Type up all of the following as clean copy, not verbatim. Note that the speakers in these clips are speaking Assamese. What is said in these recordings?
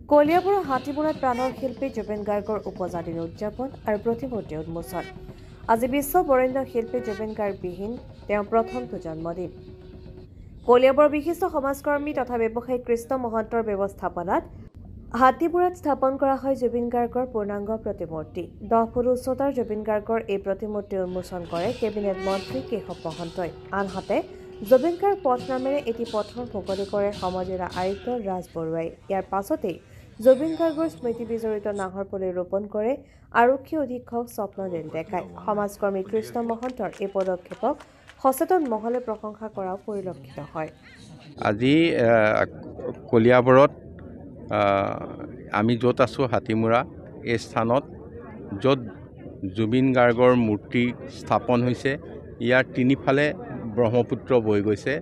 কলিয়াবৰৰ হাতীমূৰাত প্ৰাণৰ শিল্পী জুবিন গাৰ্গৰ উপজাতিৰ উদযাপন আৰু প্ৰতিমূৰ্তি উন্মোচন। আজি বিশ্ব বৰেণ্য শিল্পী জুবিন গাৰ্গবিহীন তেওঁৰ প্ৰথমটো জন্মদিন। কলিয়াবৰৰ বিশিষ্ট সমাজকৰ্মী তথা ব্যৱসায়ী কৃষ্ণ মহন্তৰ ব্যৱস্থাপনাত হাতীমূৰাত স্থাপন কৰা হয় জুবিন গাৰ্গৰ পূৰ্ণাংগ প্ৰতিমূৰ্তি। 10 ফুট উচ্চতাৰ জুবিন গাৰ্গৰ এই প্ৰতিমূৰ্তি উন্মোচন কৰে কেবিনেট মন্ত্ৰী কেশৱ মহন্তই। আনহাতে জুবিন গাৰ্গ পথ নামেৰে এটি পথৰ মুকলি কৰে সমাজসেৱা আয়ুক্ত ৰাজ বৰুৱাই। ইয়াৰ পাছতেই জুবিন গাৰ্গৰ স্মৃতি বিজড়িত নাহৰ পুলি ৰোপণ কৰে আৰক্ষী অধীক্ষক স্বপ্নলীল ডেকাই। সমাজকৰ্মী কৃষ্ণ মহন্তৰ এই পদক্ষেপক সচেতন মহলে প্ৰশংসা কৰাও পৰিলক্ষিত হয়। আজি কলিয়াবৰত আমি য'ত আছোঁ হাতীমূৰা এই স্থানত য'ত জুবিন গাৰ্গৰ মূৰ্তি স্থাপন হৈছে, ইয়াৰ তিনিফালে ব্ৰহ্মপুত্ৰ বৈ গৈছে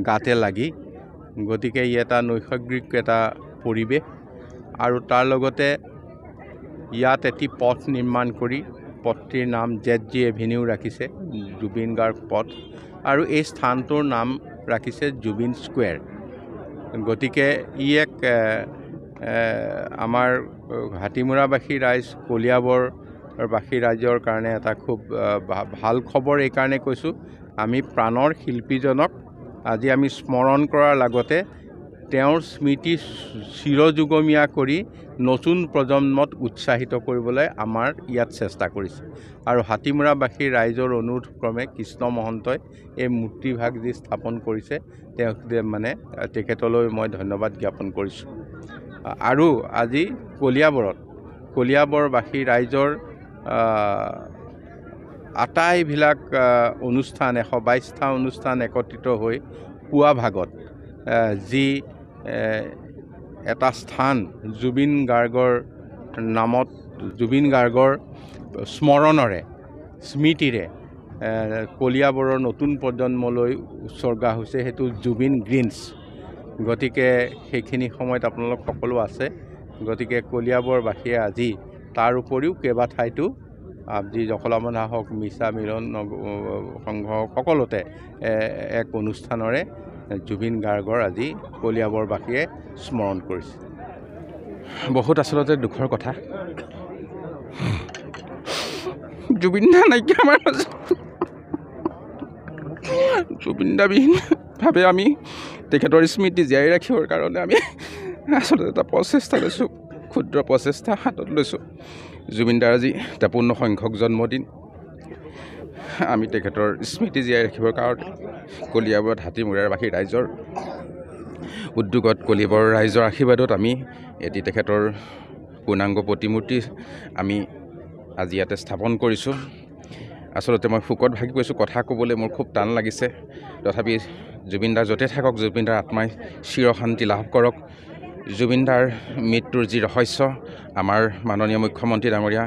গাতে লাগি। গতিকে ই এটা নৈসৰ্গিক এটা পৰিৱেশ আৰু তাৰ লগতে ইয়াত এটি পথ নিৰ্মাণ কৰি পথটিৰ নাম ZG এভিনিউ ৰাখিছে, জুবিন গাৰ্গ পথ, আৰু এই স্থানটোৰ নাম ৰাখিছে জুবিন স্কুৱেৰ। গতিকে ই এক আমাৰ হাতীমূৰাবাসী ৰাইজ, কলিয়াবৰবাসী ৰাইজৰ কাৰণে এটা খুব ভাল খবৰ। এইকাৰণে কৈছোঁ, আমি প্ৰাণৰ শিল্পীজনক আজি আমি স্মৰণ কৰাৰ লগতে তেওঁৰ স্মৃতি চিৰযুগমীয়া কৰি নতুন প্ৰজন্মত উৎসাহিত কৰিবলৈ আমাৰ ইয়াত চেষ্টা কৰিছে। আৰু হাতীমূৰাবাসী ৰাইজৰ অনুৰোধ ক্ৰমে কৃষ্ণ মহন্তই এই মূৰ্তিভাগ যি স্থাপন কৰিছে তেওঁক তেখেতলৈ মই ধন্যবাদ জ্ঞাপন কৰিছোঁ। আৰু আজি কলিয়াবৰবাসী ৰাইজৰ আটাইবিলাক অনুষ্ঠান 122টা অনুষ্ঠান একত্ৰিত হৈ পুৱা ভাগত যি এটা স্থান জুবিন গাৰ্গৰ নামত, জুবিন গাৰ্গৰ স্মৰণৰে স্মৃতিৰে কলিয়াবৰৰ নতুন প্ৰজন্মলৈ উৎসৰ্গা হৈছে, সেইটো জুবিন গ্ৰীণছ। গতিকে সেইখিনি সময়ত আপোনালোক সকলো আছে। গতিকে কলিয়াবৰবাসীয়ে আজি তাৰ উপৰিও কেইবাঠাইতো যি জখলাবন্ধা হওক, মিছা মিলন সংঘ সকলোতে এক অনুষ্ঠানৰে জুবিন গাৰ্গৰ আজি কলিয়াবৰবাসীয়ে স্মৰণ কৰিছে। বহুত আচলতে দুখৰ কথা, জুবিন দা নাইকিয়া আমাৰ মাজত। জুবিন দাবিহীনভাৱে আমি তেখেতৰ স্মৃতি জীয়াই ৰাখিবৰ কাৰণে আমি আচলতে এটা প্ৰচেষ্টা লৈছোঁ, ক্ষুদ্ৰ প্ৰচেষ্টা হাতত লৈছোঁ। জুবিন দাৰ আজি 53 সংখ্যক জন্মদিন। আমি তেখেতৰ স্মৃতি জীয়াই ৰাখিবৰ কাৰণে কলিয়াবৰত হাতীমূৰাবাসী ৰাইজৰ উদ্যোগত, কলিয়াবৰ ৰাইজৰ আশীৰ্বাদত আমি এটি তেখেতৰ পূৰ্ণাংগ প্ৰতিমূৰ্তি আমি আজি ইয়াতে স্থাপন কৰিছোঁ। আচলতে মই শোকত ভাগি গৈছোঁ, কথা ক'বলৈ মোৰ খুব টান লাগিছে। তথাপি জুবিন দাৰ য'তে থাকক, জুবিন দাৰ আত্মাই চিৰশান্তি লাভ কৰক। জুবিন দাৰ মৃত্যুৰ যি ৰহস্য, আমাৰ মাননীয় মুখ্যমন্ত্ৰী ডাঙৰীয়া,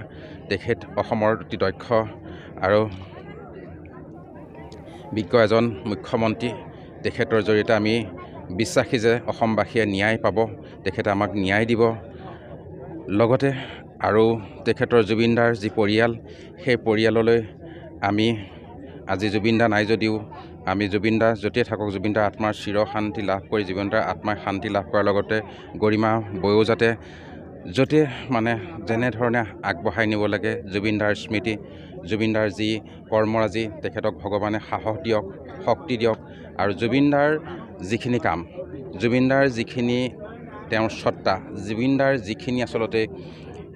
তেখেত অসমৰ অতি দক্ষ আৰু বিজ্ঞ এজন মুখ্যমন্ত্ৰী। তেখেতৰ জৰিয়তে আমি বিশ্বাসী যে অসমবাসীয়ে ন্যায় পাব, তেখেতে আমাক ন্যায় দিব। লগতে আৰু তেখেতৰ জুবিন দাৰ যি পৰিয়াল, সেই পৰিয়াললৈ আমি আজি জুবিন দা নাই যদিও আমি জুবিন দা য'তেই থাকক, জুবিন দাৰ আত্মাৰ চিৰশান্তি লাভ কৰি জুবিন দাৰ আত্মাই শান্তি লাভ কৰাৰ লগতে গৰিমা বৈও যাতে য'তে যেনেধৰণে আগবঢ়াই নিব লাগে জুবিন দাৰ স্মৃতি, জুবিন দাৰ যি কৰ্মৰাজি, তেখেতক ভগৱানে সাহস দিয়ক, শক্তি দিয়ক। আৰু জুবিন দাৰ যিখিনি কাম, জুবিন দাৰ যিখিনি তেওঁৰ সত্তা, জুবিন দাৰ যিখিনি আচলতে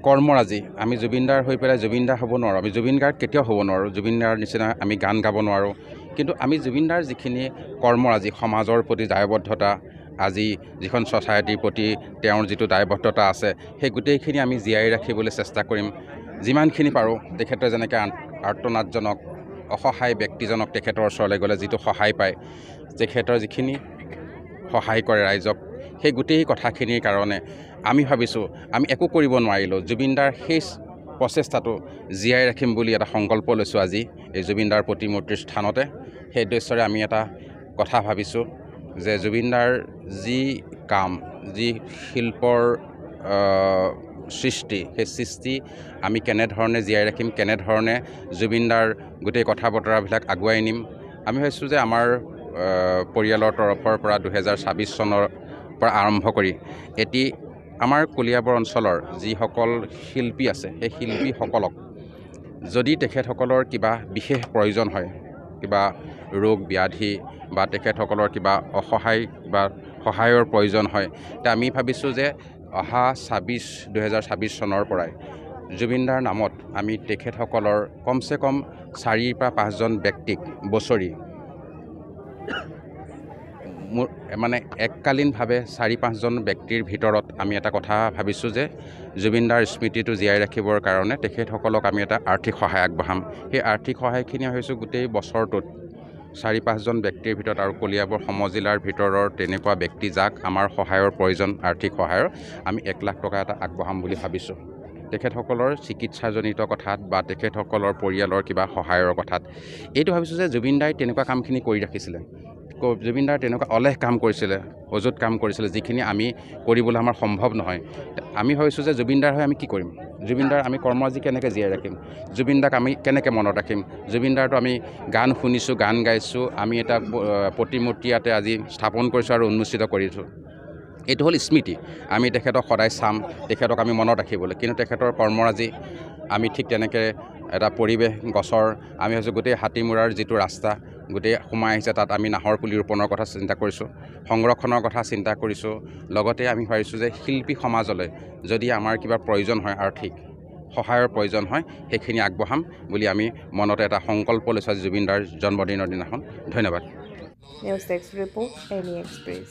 কৰ্মৰাজি, আমি জুবিন দাৰ হৈ পেলাই জুবিন দা হ'ব নোৱাৰোঁ, আমি জুবিন গাৰ্গ কেতিয়াও হ'ব নোৱাৰোঁ, জুবিন দাৰ নিচিনা আমি গান গাব নোৱাৰোঁ। কিন্তু আমি জুবিন দাৰ যিখিনি কৰ্মৰাজি, সমাজৰ প্ৰতি দায়বদ্ধতা, আজি যিখন ছ'চাইটিৰ প্ৰতি তেওঁৰ যিটো দায়বদ্ধতা আছে, সেই গোটেইখিনি আমি জীয়াই ৰাখিবলৈ চেষ্টা কৰিম যিমানখিনি পাৰোঁ। তেখেতে যেনেকৈ আৰ্তনাদজনক অসহায় ব্যক্তিজনক তেখেতৰ ওচৰলৈ গ'লে যিটো সহায় পায়, তেখেতৰ যিখিনি সহায় কৰে ৰাইজক, সেই গোটেই কথাখিনিৰ কাৰণে আমি ভাবিছোঁ আমি একো কৰিব নোৱাৰিলোঁ, জুবিন দাৰ সেই প্ৰচেষ্টাটো জীয়াই ৰাখিম বুলি এটা সংকল্প লৈছোঁ আজি এই জুবিন দাৰ প্ৰতিমূৰ্তিৰ স্থানতে। সেই উদ্দেশ্যৰে আমি এটা কথা ভাবিছোঁ যে জুবিন দাৰ যি কাম, যি শিল্পৰ সৃষ্টি, সেই সৃষ্টি আমি কেনেধৰণে জীয়াই ৰাখিম, কেনেধৰণে জুবিন দাৰ গোটেই কথা বতৰাবিলাক আগুৱাই নিম। আমি ভাবিছোঁ যে আমাৰ পৰিয়ালৰ তৰফৰ পৰা 2026 চনৰ পৰা আৰম্ভ কৰি এটি আমাৰ কলিয়াবৰ অঞ্চলৰ যিসকল শিল্পী আছে সেই শিল্পীসকলক যদি তেখেতসকলৰ কিবা বিশেষ প্ৰয়োজন হয়, কিবা ৰোগ ব্যাধি বা তেখেতসকলৰ কিবা অসহায় বা সহায়ৰ প্ৰয়োজন হয়, তে আমি ভাবিছোঁ যে অহা 2026 চনৰ পৰাই জুবিনদাৰ নামত আমি তেখেতসকলৰ কমচে কম 4 পৰা 5জন ব্যক্তিক বছৰি মানে এককালীনভাৱে 4-5জন ব্যক্তিৰ ভিতৰত আমি এটা কথা ভাবিছোঁ যে জুবিনদাৰ স্মৃতিটো জীয়াই ৰাখিবৰ কাৰণে তেখেতসকলক আমি এটা আৰ্থিক সহায় আগবঢ়াম। সেই আৰ্থিক সহায়খিনি হৈছোঁ গোটেই বছৰটোত 4-5জন ব্যক্তিৰ ভিতৰত আৰু কলিয়াবৰ সমজিলাৰ ভিতৰৰ তেনেকুৱা ব্যক্তি যাক আমাৰ সহায়ৰ প্ৰয়োজন, আৰ্থিক সহায়ৰ, আমি 1 লাখ টকা এটা আগবঢ়াম বুলি ভাবিছোঁ। তেখেতসকলৰ চিকিৎসাজনিত কথাত বা তেখেতসকলৰ পৰিয়ালৰ কিবা সহায়ৰ কথাত এইটো ভাবিছোঁ যে জুবিনদাই তেনেকুৱা কামখিনি কৰি ৰাখিছিলে। জুবিনদাৰ তেনেকুৱা অলেখ কাম কৰিছিলে, অযুত কাম কৰিছিলে, যিখিনি আমি কৰিবলৈ আমাৰ সম্ভৱ নহয়। আমি ভাবিছোঁ যে জুবিনদাৰ হৈ আমি কি কৰিম, জুবিনদাৰ আমি কৰ্মৰাজি কেনেকৈ জীয়াই ৰাখিম, জুবিনদাক আমি কেনেকৈ মনত ৰাখিম। জুবিনদাৰতো আমি গান শুনিছোঁ, গান গাইছোঁ, আমি এটা প্ৰতিমূৰ্তি ইয়াতে আজি স্থাপন কৰিছোঁ আৰু উন্মোচিত কৰিছোঁ। এইটো হ'ল স্মৃতি। আমি তেখেতক সদায় চাম, তেখেতক আমি মনত ৰাখিবলৈ, কিন্তু তেখেতৰ কৰ্মৰাজি আমি ঠিক তেনেকৈ এটা পৰিৱেশ গছৰ আমি ভাবিছোঁ গোটেই হাতীমূৰাৰ যিটো ৰাস্তা গোটেই সোমাই আহিছে, তাত আমি নাহৰ পুলি ৰোপণৰ কথা চিন্তা কৰিছোঁ, সংৰক্ষণৰ কথা চিন্তা কৰিছোঁ। লগতে আমি ভাবিছোঁ যে শিল্পী সমাজলৈ যদি আমাৰ কিবা প্ৰয়োজন হয়, আৰ্থিক সহায়ৰ প্ৰয়োজন হয়, সেইখিনি আগবঢ়াম বুলি আমি মনতে এটা সংকল্প লৈছোঁ আজি জুবিনদাৰ জন্মদিনৰ দিনাখন। ধন্যবাদ। News desk report, any express.